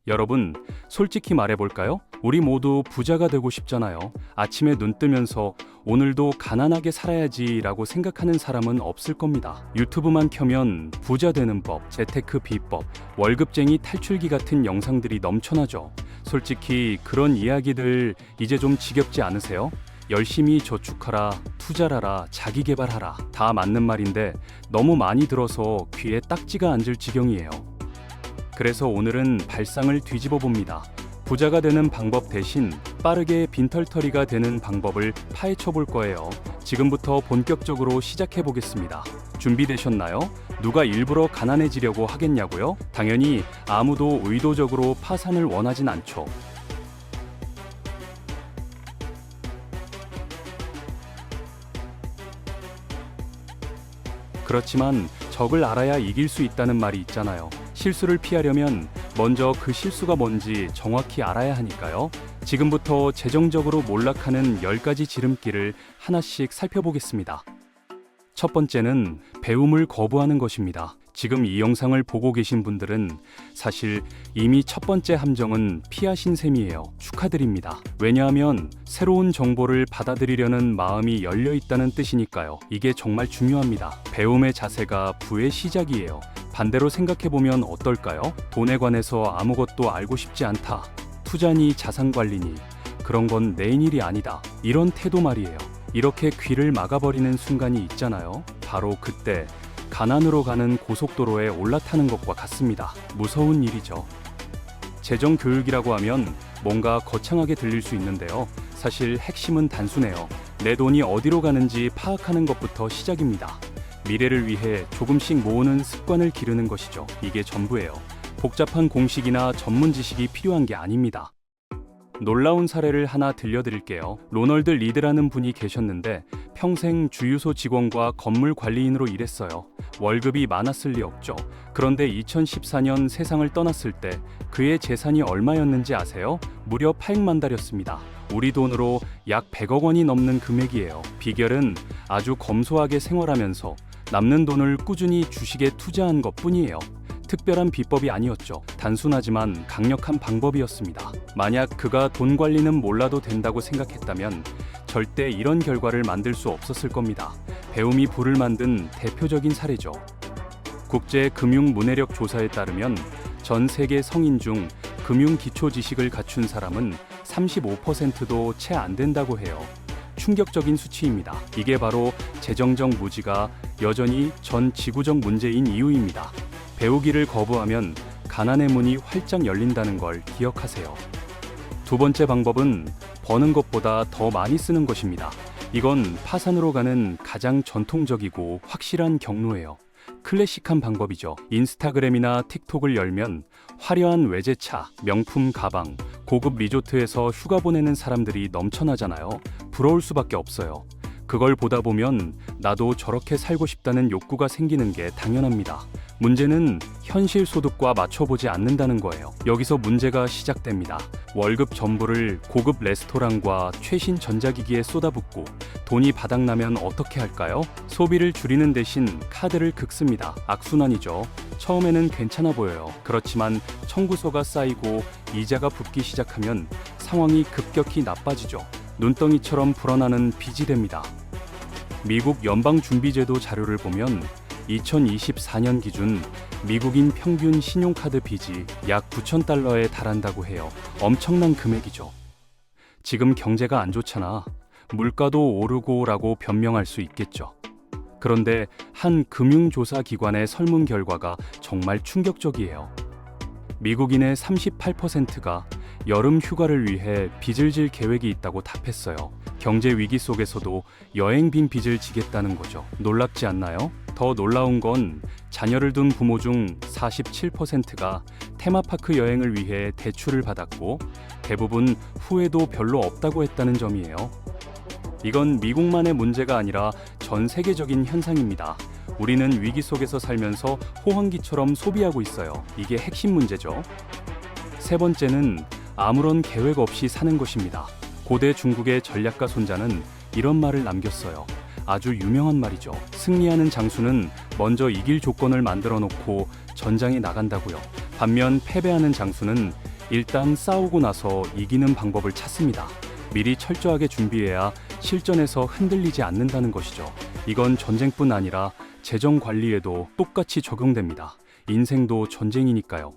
여러분, 솔직히 말해볼까요? 우리 모두 부자가 되고 싶잖아요. 아침에 눈 뜨면서 오늘도 가난하게 살아야지라고 생각하는 사람은 없을 겁니다. 유튜브만 켜면 부자 되는 법, 재테크 비법, 월급쟁이 탈출기 같은 영상들이 넘쳐나죠. 솔직히 그런 이야기들 이제 좀 지겹지 않으세요? 열심히 저축하라, 투자하라, 자기 개발하라. 다 맞는 말인데 너무 많이 들어서 귀에 딱지가 앉을 지경이에요. 그래서 오늘은 발상을 뒤집어 봅니다. 부자가 되는 방법 대신 빠르게 빈털터리가 되는 방법을 파헤쳐 볼 거예요. 지금부터 본격적으로 시작해 보겠습니다. 준비되셨나요? 누가 일부러 가난해지려고 하겠냐고요? 당연히 아무도 의도적으로 파산을 원하진 않죠. 그렇지만 적을 알아야 이길 수 있다는 말이 있잖아요. 실수를 피하려면 먼저 그 실수가 뭔지 정확히 알아야 하니까요. 지금부터 재정적으로 몰락하는 10가지 지름길을 하나씩 살펴보겠습니다. 첫 번째는 배움을 거부하는 것입니다. 지금 이 영상을 보고 계신 분들은 사실 이미 첫 번째 함정은 피하신 셈이에요. 축하드립니다. 왜냐하면 새로운 정보를 받아들이려는 마음이 열려 있다는 뜻이니까요. 이게 정말 중요합니다. 배움의 자세가 부의 시작이에요. 반대로 생각해보면 어떨까요? 돈에 관해서 아무것도 알고 싶지 않다. 투자니 자산관리니 그런 건 내 일이 아니다. 이런 태도 말이에요. 이렇게 귀를 막아버리는 순간이 있잖아요. 바로 그때 가난으로 가는 고속도로에 올라타는 것과 같습니다. 무서운 일이죠. 재정 교육이라고 하면 뭔가 거창하게 들릴 수 있는데요. 사실 핵심은 단순해요. 내 돈이 어디로 가는지 파악하는 것부터 시작입니다. 미래를 위해 조금씩 모으는 습관을 기르는 것이죠. 이게 전부예요. 복잡한 공식이나 전문 지식이 필요한 게 아닙니다. 놀라운 사례를 하나 들려드릴게요. 로널드 리드라는 분이 계셨는데 평생 주유소 직원과 건물 관리인으로 일했어요. 월급이 많았을 리 없죠. 그런데 2014년 세상을 떠났을 때 그의 재산이 얼마였는지 아세요? 무려 800만 달이었습니다. 우리 돈으로 약 100억 원이 넘는 금액이에요. 비결은 아주 검소하게 생활하면서 남는 돈을 꾸준히 주식에 투자한 것뿐이에요. 특별한 비법이 아니었죠. 단순하지만 강력한 방법이었습니다. 만약 그가 돈 관리는 몰라도 된다고 생각했다면 절대 이런 결과를 만들 수 없었을 겁니다. 배움이 부를 만든 대표적인 사례죠. 국제금융문해력 조사에 따르면 전 세계 성인 중 금융 기초 지식을 갖춘 사람은 35%도 채 안 된다고 해요. 충격적인 수치입니다. 이게 바로 재정적 무지가 여전히 전 지구적 문제인 이유입니다. 배우기를 거부하면 가난의 문이 활짝 열린다는 걸 기억하세요. 두 번째 방법은 버는 것보다 더 많이 쓰는 것입니다. 이건 파산으로 가는 가장 전통적이고 확실한 경로예요. 클래식한 방법이죠. 인스타그램이나 틱톡을 열면 화려한 외제차, 명품 가방, 고급 리조트에서 휴가 보내는 사람들이 넘쳐나잖아요. 부러울 수밖에 없어요. 그걸 보다 보면 나도 저렇게 살고 싶다는 욕구가 생기는 게 당연합니다. 문제는 현실 소득과 맞춰보지 않는다는 거예요. 여기서 문제가 시작됩니다. 월급 전부를 고급 레스토랑과 최신 전자기기에 쏟아붓고 돈이 바닥나면 어떻게 할까요? 소비를 줄이는 대신 카드를 긁습니다. 악순환이죠. 처음에는 괜찮아 보여요. 그렇지만 청구서가 쌓이고 이자가 붙기 시작하면 상황이 급격히 나빠지죠. 눈덩이처럼 불어나는 빚이 됩니다. 미국 연방준비제도 자료를 보면 2024년 기준 미국인 평균 신용카드 빚이 약 9,000달러에 달한다고 해요. 엄청난 금액이죠. 지금 경제가 안 좋잖아. 물가도 오르고라고 변명할 수 있겠죠. 그런데 한 금융조사 기관의 설문 결과가 정말 충격적이에요. 미국인의 38%가 여름 휴가를 위해 빚을 질 계획이 있다고 답했어요. 경제 위기 속에서도 여행빈 빚을 지겠다는 거죠. 놀랍지 않나요? 더 놀라운 건 자녀를 둔 부모 중 47%가 테마파크 여행을 위해 대출을 받았고 대부분 후회도 별로 없다고 했다는 점이에요. 이건 미국만의 문제가 아니라 전 세계적인 현상입니다. 우리는 위기 속에서 살면서 호황기처럼 소비하고 있어요. 이게 핵심 문제죠. 세 번째는 아무런 계획 없이 사는 것입니다. 고대 중국의 전략가 손자는 이런 말을 남겼어요. 아주 유명한 말이죠. 승리하는 장수는 먼저 이길 조건을 만들어 놓고 전장에 나간다고요. 반면 패배하는 장수는 일단 싸우고 나서 이기는 방법을 찾습니다. 미리 철저하게 준비해야 실전에서 흔들리지 않는다는 것이죠. 이건 전쟁뿐 아니라 재정 관리에도 똑같이 적용됩니다. 인생도 전쟁이니까요.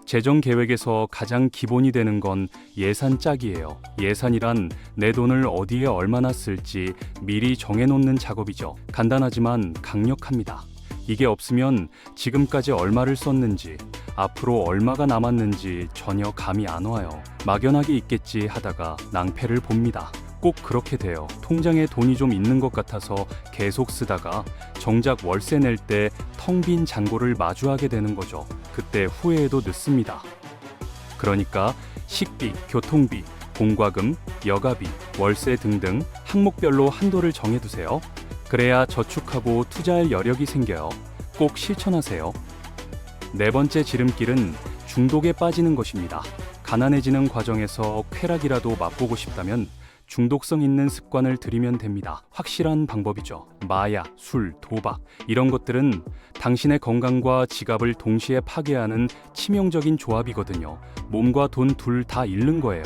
재정 계획에서 가장 기본이 되는 건 예산 짝이에요. 예산이란 내 돈을 어디에 얼마나 쓸지 미리 정해놓는 작업이죠. 간단하지만 강력합니다. 이게 없으면 지금까지 얼마를 썼는지, 앞으로 얼마가 남았는지 전혀 감이 안 와요. 막연하게 있겠지 하다가 낭패를 봅니다. 꼭 그렇게 돼요. 통장에 돈이 좀 있는 것 같아서 계속 쓰다가 정작 월세 낼 때 텅 빈 잔고를 마주하게 되는 거죠. 그때 후회해도 늦습니다. 그러니까 식비, 교통비, 공과금, 여가비, 월세 등등 항목별로 한도를 정해두세요. 그래야 저축하고 투자할 여력이 생겨요. 꼭 실천하세요. 네 번째 지름길은 중독에 빠지는 것입니다. 가난해지는 과정에서 쾌락이라도 맛보고 싶다면 중독성 있는 습관을 들이면 됩니다. 확실한 방법이죠. 마약, 술, 도박 이런 것들은 당신의 건강과 지갑을 동시에 파괴하는 치명적인 조합이거든요. 몸과 돈 둘 다 잃는 거예요.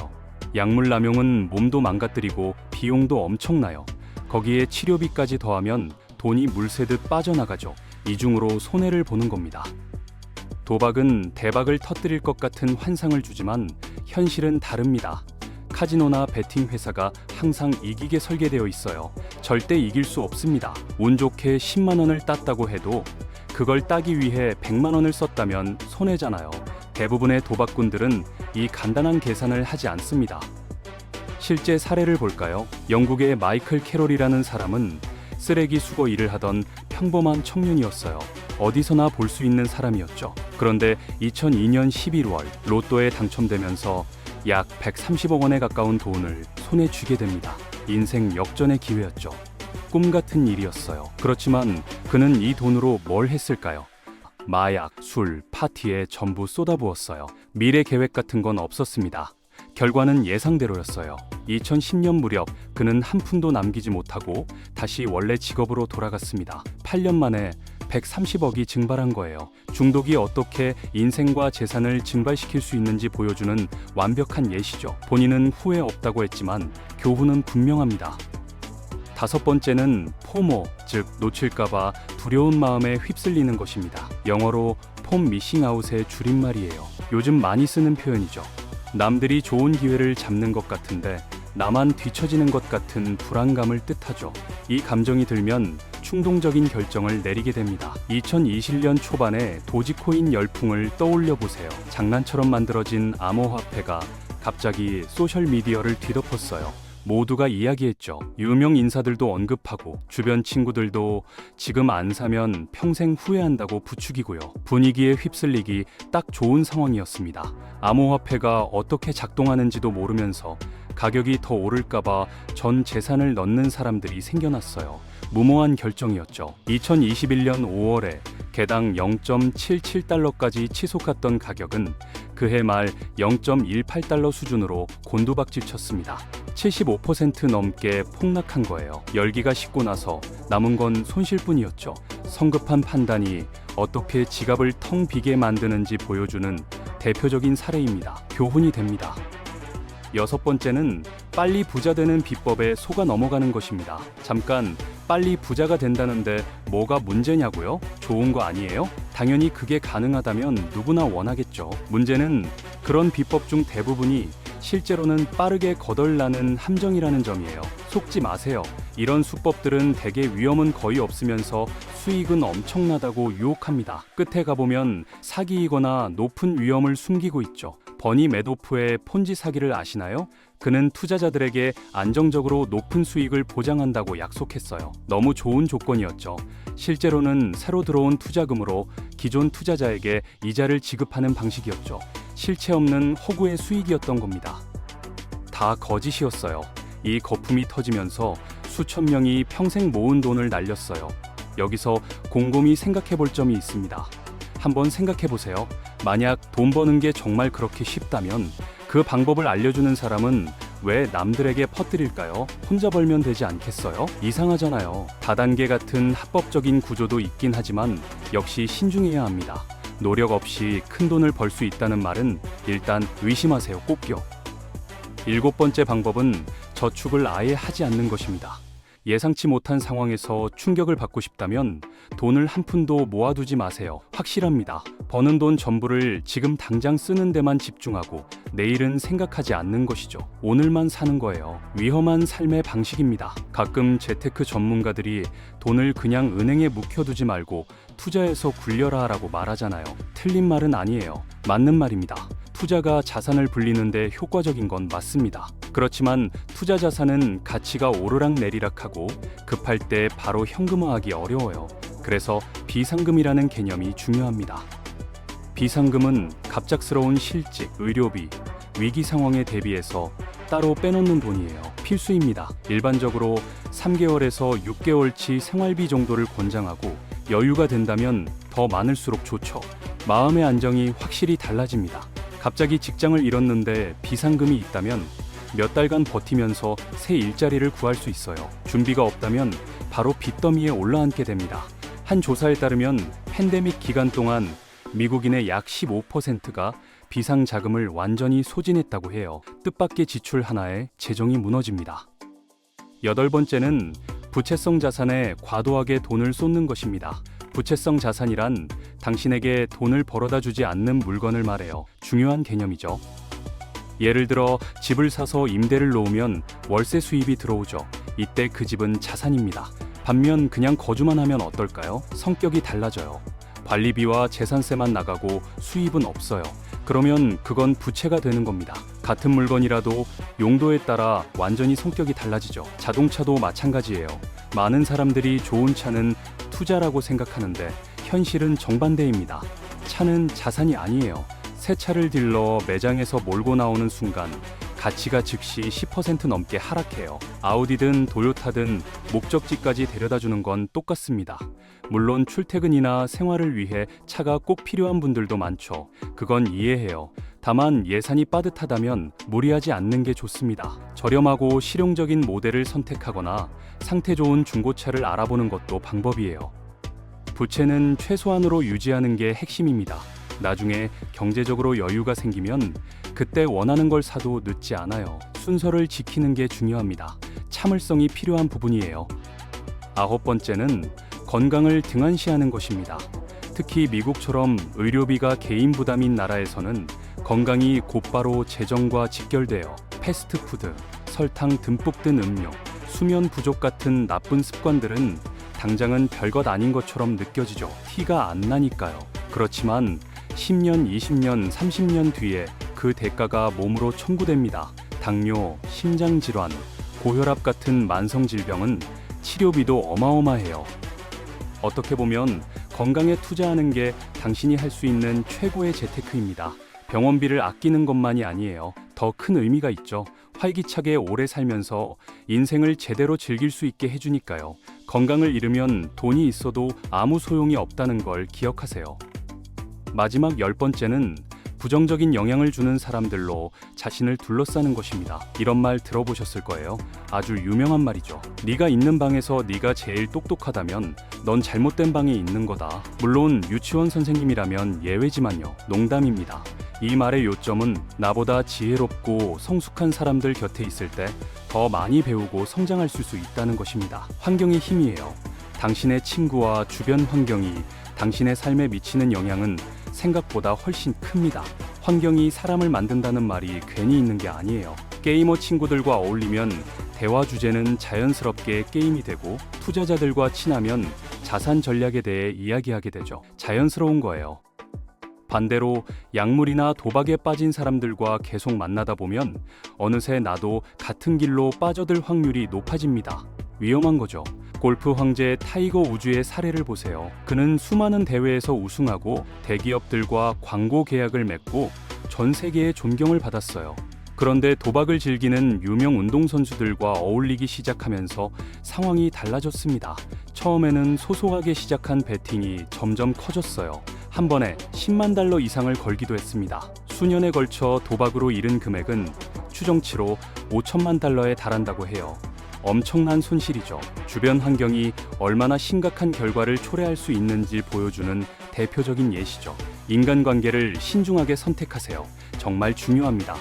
약물 남용은 몸도 망가뜨리고 비용도 엄청나요. 거기에 치료비까지 더하면 돈이 물새듯 빠져나가죠. 이중으로 손해를 보는 겁니다. 도박은 대박을 터뜨릴 것 같은 환상을 주지만 현실은 다릅니다. 카지노나 베팅 회사가 항상 이기게 설계되어 있어요. 절대 이길 수 없습니다. 운 좋게 10만 원을 땄다고 해도 그걸 따기 위해 100만 원을 썼다면 손해잖아요. 대부분의 도박꾼들은 이 간단한 계산을 하지 않습니다. 실제 사례를 볼까요? 영국의 마이클 캐롤이라는 사람은 쓰레기 수거 일을 하던 평범한 청년이었어요. 어디서나 볼 수 있는 사람이었죠. 그런데 2002년 11월 로또에 당첨되면서 약 130억 원에 가까운 돈을 손에 쥐게 됩니다. 인생 역전의 기회였죠. 꿈 같은 일이었어요. 그렇지만 그는 이 돈으로 뭘 했을까요? 마약, 술, 파티에 전부 쏟아부었어요. 미래 계획 같은 건 없었습니다. 결과는 예상대로였어요. 2010년 무렵 그는 한 푼도 남기지 못하고 다시 원래 직업으로 돌아갔습니다. 8년 만에 130억이 증발한 거예요. 중독이 어떻게 인생과 재산을 증발시킬 수 있는지 보여주는 완벽한 예시죠. 본인은 후회 없다고 했지만 교훈은 분명합니다. 다섯 번째는 포모, 즉 놓칠까봐 두려운 마음에 휩쓸리는 것입니다. 영어로 폼 미싱 아웃의 줄임말이에요. 요즘 많이 쓰는 표현이죠. 남들이 좋은 기회를 잡는 것 같은데 나만 뒤처지는 것 같은 불안감을 뜻하죠. 이 감정이 들면 충동적인 결정을 내리게 됩니다. 2020년 초반에 도지코인 열풍을 떠올려 보세요. 장난처럼 만들어진 암호화폐가 갑자기 소셜미디어를 뒤덮었어요. 모두가 이야기했죠. 유명 인사들도 언급하고 주변 친구들도 지금 안 사면 평생 후회한다고 부추기고요. 분위기에 휩쓸리기 딱 좋은 상황이었습니다. 암호화폐가 어떻게 작동하는지도 모르면서 가격이 더 오를까봐 전 재산을 넣는 사람들이 생겨났어요. 무모한 결정이었죠. 2021년 5월에 개당 0.77달러까지 치솟았던 가격은 그해 말 0.18달러 수준으로 곤두박질 쳤습니다. 75% 넘게 폭락한 거예요. 열기가 식고 나서 남은 건 손실뿐이었죠. 성급한 판단이 어떻게 지갑을 텅 비게 만드는지 보여주는 대표적인 사례입니다. 교훈이 됩니다. 여섯 번째는 빨리 부자 되는 비법에 속아 넘어가는 것입니다. 잠깐, 빨리 부자가 된다는데 뭐가 문제냐고요? 좋은 거 아니에요? 당연히 그게 가능하다면 누구나 원하겠죠. 문제는 그런 비법 중 대부분이 실제로는 빠르게 거덜나는 함정이라는 점이에요. 속지 마세요. 이런 수법들은 대개 위험은 거의 없으면서 수익은 엄청나다고 유혹합니다. 끝에 가보면 사기이거나 높은 위험을 숨기고 있죠. 버니 매도프의 폰지 사기를 아시나요? 그는 투자자들에게 안정적으로 높은 수익을 보장한다고 약속했어요. 너무 좋은 조건이었죠. 실제로는 새로 들어온 투자금으로 기존 투자자에게 이자를 지급하는 방식이었죠. 실체 없는 허구의 수익이었던 겁니다. 다 거짓이었어요. 이 거품이 터지면서 수천 명이 평생 모은 돈을 날렸어요. 여기서 곰곰이 생각해 볼 점이 있습니다. 한번 생각해 보세요. 만약 돈 버는 게 정말 그렇게 쉽다면 그 방법을 알려주는 사람은 왜 남들에게 퍼뜨릴까요? 혼자 벌면 되지 않겠어요? 이상하잖아요. 다단계 같은 합법적인 구조도 있긴 하지만 역시 신중해야 합니다. 노력 없이 큰 돈을 벌 수 있다는 말은 일단 의심하세요. 꼭요. 7번째 방법은 저축을 아예 하지 않는 것입니다. 예상치 못한 상황에서 충격을 받고 싶다면 돈을 한 푼도 모아두지 마세요. 확실합니다. 버는 돈 전부를 지금 당장 쓰는 데만 집중하고 내일은 생각하지 않는 것이죠. 오늘만 사는 거예요. 위험한 삶의 방식입니다. 가끔 재테크 전문가들이 돈을 그냥 은행에 묵혀두지 말고 투자해서 굴려라 라고 말하잖아요. 틀린 말은 아니에요. 맞는 말입니다. 투자가 자산을 불리는데 효과적인 건 맞습니다. 그렇지만 투자 자산은 가치가 오르락내리락하고 급할 때 바로 현금화하기 어려워요. 그래서 비상금이라는 개념이 중요합니다. 비상금은 갑작스러운 실직, 의료비, 위기 상황에 대비해서 따로 빼놓는 돈이에요. 필수입니다. 일반적으로 3개월에서 6개월치 생활비 정도를 권장하고 여유가 된다면 더 많을수록 좋죠. 마음의 안정이 확실히 달라집니다. 갑자기 직장을 잃었는데 비상금이 있다면 몇 달간 버티면서 새 일자리를 구할 수 있어요. 준비가 없다면 바로 빚더미에 올라앉게 됩니다. 한 조사에 따르면 팬데믹 기간 동안 미국인의 약 15%가 비상자금을 완전히 소진했다고 해요. 뜻밖의 지출 하나에 재정이 무너집니다. 8번째는 부채성 자산에 과도하게 돈을 쏟는 것입니다. 부채성 자산이란 당신에게 돈을 벌어다 주지 않는 물건을 말해요. 중요한 개념이죠. 예를 들어 집을 사서 임대를 놓으면 월세 수입이 들어오죠. 이때 그 집은 자산입니다. 반면 그냥 거주만 하면 어떨까요? 성격이 달라져요. 관리비와 재산세만 나가고 수입은 없어요. 그러면 그건 부채가 되는 겁니다. 같은 물건이라도 용도에 따라 완전히 성격이 달라지죠. 자동차도 마찬가지예요. 많은 사람들이 좋은 차는 투자라고 생각하는데 현실은 정반대입니다. 차는 자산이 아니에요. 새 차를 딜러 매장에서 몰고 나오는 순간 가치가 즉시 10% 넘게 하락해요. 아우디든 도요타든 목적지까지 데려다주는 건 똑같습니다. 물론 출퇴근이나 생활을 위해 차가 꼭 필요한 분들도 많죠. 그건 이해해요. 다만 예산이 빠듯하다면 무리하지 않는 게 좋습니다. 저렴하고 실용적인 모델을 선택하거나 상태 좋은 중고차를 알아보는 것도 방법이에요. 부채는 최소한으로 유지하는 게 핵심입니다. 나중에 경제적으로 여유가 생기면 그때 원하는 걸 사도 늦지 않아요. 순서를 지키는 게 중요합니다. 참을성이 필요한 부분이에요. 9번째는 건강을 등한시하는 것입니다. 특히 미국처럼 의료비가 개인 부담인 나라에서는 건강이 곧바로 재정과 직결돼요. 패스트푸드, 설탕 듬뿍 든 음료, 수면 부족 같은 나쁜 습관들은 당장은 별것 아닌 것처럼 느껴지죠. 티가 안 나니까요. 그렇지만 10년, 20년, 30년 뒤에 그 대가가 몸으로 청구됩니다. 당뇨, 심장질환, 고혈압 같은 만성질병은 치료비도 어마어마해요. 어떻게 보면 건강에 투자하는 게 당신이 할 수 있는 최고의 재테크입니다. 병원비를 아끼는 것만이 아니에요. 더 큰 의미가 있죠. 활기차게 오래 살면서 인생을 제대로 즐길 수 있게 해주니까요. 건강을 잃으면 돈이 있어도 아무 소용이 없다는 걸 기억하세요. 마지막 10번째는 부정적인 영향을 주는 사람들로 자신을 둘러싸는 것입니다. 이런 말 들어보셨을 거예요. 아주 유명한 말이죠. 네가 있는 방에서 네가 제일 똑똑하다면 넌 잘못된 방에 있는 거다. 물론 유치원 선생님이라면 예외지만요. 농담입니다. 이 말의 요점은 나보다 지혜롭고 성숙한 사람들 곁에 있을 때 더 많이 배우고 성장할 수 있다는 것입니다. 환경의 힘이에요. 당신의 친구와 주변 환경이 당신의 삶에 미치는 영향은 생각보다 훨씬 큽니다. 환경이 사람을 만든다는 말이 괜히 있는 게 아니에요. 게이머 친구들과 어울리면 대화 주제는 자연스럽게 게임이 되고 투자자들과 친하면 자산 전략에 대해 이야기하게 되죠. 자연스러운 거예요. 반대로 약물이나 도박에 빠진 사람들과 계속 만나다 보면 어느새 나도 같은 길로 빠져들 확률이 높아집니다. 위험한 거죠. 골프 황제 타이거 우즈의 사례를 보세요. 그는 수많은 대회에서 우승하고 대기업들과 광고 계약을 맺고 전 세계의 존경을 받았어요. 그런데 도박을 즐기는 유명 운동선수들과 어울리기 시작하면서 상황이 달라졌습니다. 처음에는 소소하게 시작한 베팅이 점점 커졌어요. 한 번에 10만 달러 이상을 걸기도 했습니다. 수년에 걸쳐 도박으로 잃은 금액은 추정치로 5천만 달러에 달한다고 해요. 엄청난 손실이죠. 주변 환경이 얼마나 심각한 결과를 초래할 수 있는지 보여주는 대표적인 예시죠. 인간관계를 신중하게 선택하세요. 정말 중요합니다.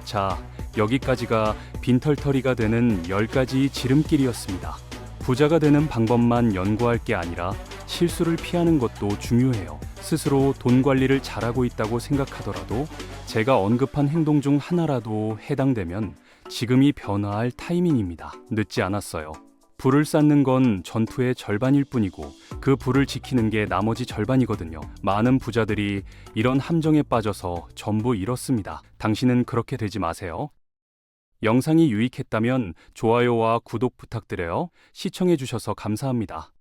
자, 여기까지가 빈털터리가 되는 10가지 지름길이었습니다. 부자가 되는 방법만 연구할 게 아니라 실수를 피하는 것도 중요해요. 스스로 돈 관리를 잘하고 있다고 생각하더라도 제가 언급한 행동 중 하나라도 해당되면 지금이 변화할 타이밍입니다. 늦지 않았어요. 불을 쌓는 건 전투의 절반일 뿐이고 그 불을 지키는 게 나머지 절반이거든요. 많은 부자들이 이런 함정에 빠져서 전부 잃었습니다. 당신은 그렇게 되지 마세요. 영상이 유익했다면 좋아요와 구독 부탁드려요. 시청해주셔서 감사합니다.